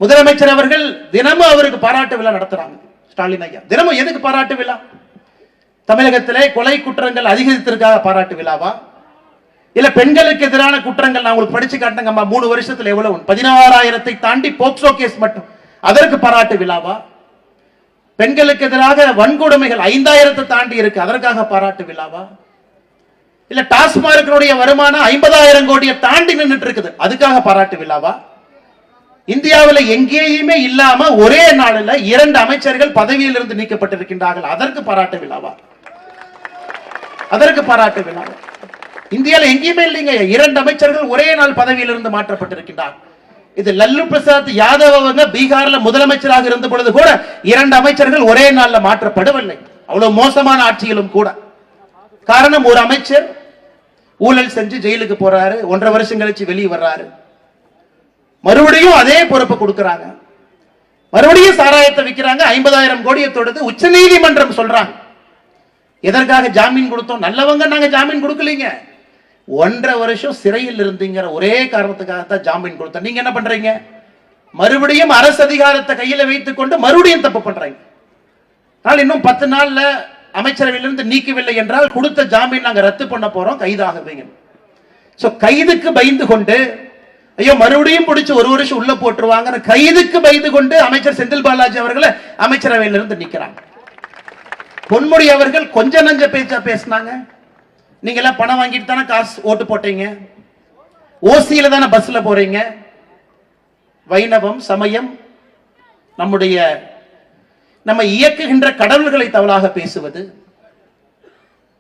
முதலமைச்சர் அவர்கள் தினமும் அவருக்கு பாராட்டு விழா நடத்துறாங்க. ஸ்டாலின் ஐயா தினமும் எதுக்கு பாராட்டு விழா? தமிழகத்திலே கொலை குற்றங்கள் அதிகரித்திருக்காக பாராட்டு விழாவா? இல்ல பெண்களுக்கு எதிரான குற்றங்கள் நான் உங்களுக்கு படிச்சு காட்டுங்கம்மா, 3 வருஷத்துல எவ்வளவு 16,000 தாண்டி போக்சோ கேஸ் மட்டும், அதற்கு பாராட்டு விழாவா? பெண்களுக்கு எதிராக வன்கொடுமைகள் 5,000 தாண்டி இருக்கு, அதற்காக பாராட்டு விழாவா? இல்ல டாஸ்மார்க்கினுடைய வருமானம் 50,000 கோடியை தாண்டி நின்றுட்டு இருக்குது, அதுக்காக பாராட்டு விழாவா? இந்தியாவில் எங்கேயுமே இல்லாம ஒரே நாளில் 2 அமைச்சர்கள் பதவியில் இருந்து நீக்கப்பட்டிருக்கின்றார்கள், அதற்கு பாராட்டு விழாவா? அதற்கு பாராட்டு விழாவா? இந்தியாவில் எங்கேயுமே இல்லைங்க, 2 அமைச்சர்கள் ஒரே நாள் பதவியில் இருந்து மாற்றப்பட்டிருக்கின்றார். இது லல்லு பிரசாத் யாதவ் அவங்க பீகார்ல முதலமைச்சராக இருந்த பொழுது கூட 2 அமைச்சர்கள் ஒரே நாள்ல மாற்றப்படவில்லை. அவ்வளவு மோசமான ஆட்சியிலும் கூட. காரணம், ஒரு அமைச்சர் ஊழல் செஞ்சு ஜெயிலுக்கு போறாரு, 1.5 வருஷம் கழிச்சு வெளியே வர்றாரு, மறுபடியும் அதே பொறுப்பை கொடுக்கிறாங்க, மறுபடியும் சாராயத்தை விற்கிறாங்க, 50,000 கோடியை தொடுத்து உச்ச நீதிமன்றம் சொல்றாங்க. எதற்காக ஜாமீன் கொடுத்தோம்? நல்லவங்க நாங்க ஜாமீன் கொடுக்கலீங்க, 1.5 வருஷம் சிறையில் இருந்தீங்கிற ஒரே காரணத்துக்காகத்தான் ஜாமீன் கொடுத்தோம். நீங்க என்ன பண்றீங்க? மறுபடியும் அரசு அதிகாரத்தை கையில வைத்துக் கொண்டு மறுபடியும் தப்பு பண்றீங்க. இன்னும் 10 நாள்ல அமைச்சரவையிலிருந்து நீக்கவில்லை என்றால் கொடுத்த ஜாமீன் நாங்க ரத்து பண்ண போறோம், கைதாகுவீங்க. கைதுக்கு பயந்து கொண்டு ஐயோ மறுபடியும் பிடிச்சு 1 வருஷம் உள்ள போட்டுருவாங்க, கைதுக்கு பயந்து கொண்டு அமைச்சர் செந்தில் பாலாஜி அவர்களை அமைச்சரவையிலிருந்து நீக்கிறாங்க. பொன்முடி அவர்கள் கொஞ்ச நஞ்ச பேச்சா பேசினாங்க. நீங்க எல்லாம் பணம் வாங்கிட்டு தானே காசு ஓட்டு போட்டீங்க, ஓசியில தானே பஸ்ல போறீங்க. வைணவம் சமயம் நம்ம இயக்குகின்ற கடவுள்களை தவறாக பேசுவது,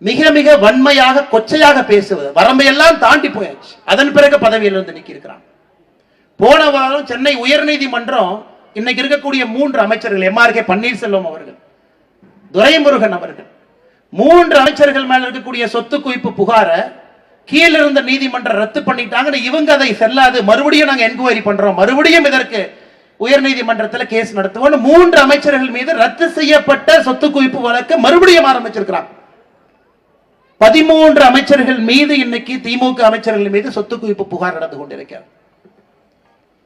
மிக மிக வன்மையாக கொச்சையாக பேசுவது, வரம்பையெல்லாம் தாண்டி போயாச்சு. அதன் பிறகு பதவியிலிருந்து நீக்கியிருக்கிறான். போன வாரம் சென்னை உயர்நீதிமன்றம் இன்னைக்கு இருக்கக்கூடிய 3 அமைச்சர்கள், எம்ஆர்கே பன்னீர்செல்வம் அவர்கள், துரைமுருகன் அவர்கள், 3 அமைச்சர்கள் மேல இருக்கக்கூடிய சொத்து குவிப்பு புகார கீழ இருந்த நீதிமன்றம் ரத்து பண்ணிட்டாங்க. இவங்க அதை செல்லாது, மறுபடியும் நாங்க என்கொயரி பண்றோம், மறுபடியும் இதற்கு உயர் நீதிமன்றத்தில் கேஸ் நடத்துவோம். 3 அமைச்சர்கள் மீது ரத்து செய்யப்பட்ட சொத்து குவிப்பு வழக்கு மறுபடியும் ஆரம்பிச்சிருக்கிறாங்க. 13 அமைச்சர்கள் மீது இன்னைக்கு திமுக அமைச்சர்கள் மீது சொத்து குவிப்பு புகார் நடந்து கொண்டிருக்கிறது.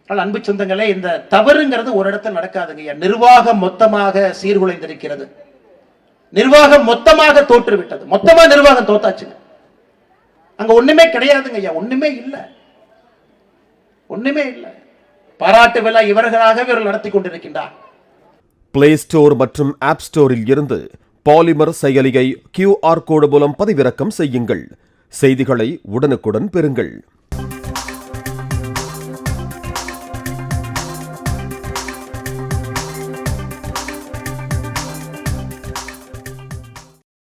அன்பு சொந்தங்களே, இந்த தவறுங்கிறது ஒரு இடத்துல நடக்காதுங்க. நிர்வாகம் மொத்தமாக சீர்குலைந்திருக்கிறது, நிர்வாகம் மொத்தமாக தோற்றுவிட்டது, மொத்தமா நிர்வாகம் தோத்தாச்சுங்க. அங்க ஒண்ணுமே கிடையாதுங்க ஐயா, ஒண்ணுமே இல்ல, ஒண்ணுமே இல்ல. பாராட்டு விழா இவர்களாகவே இவர்கள் நடத்தி கொண்டிருக்கின்றார். பிளே ஸ்டோர் மற்றும் ஆப் ஸ்டோரில் இருந்து பாலிமர் செயலியை QR கோடு மூலம் பதிவிறக்கம் செய்யுங்கள். செய்திகளை உடனுக்குடன் பெறுங்கள்.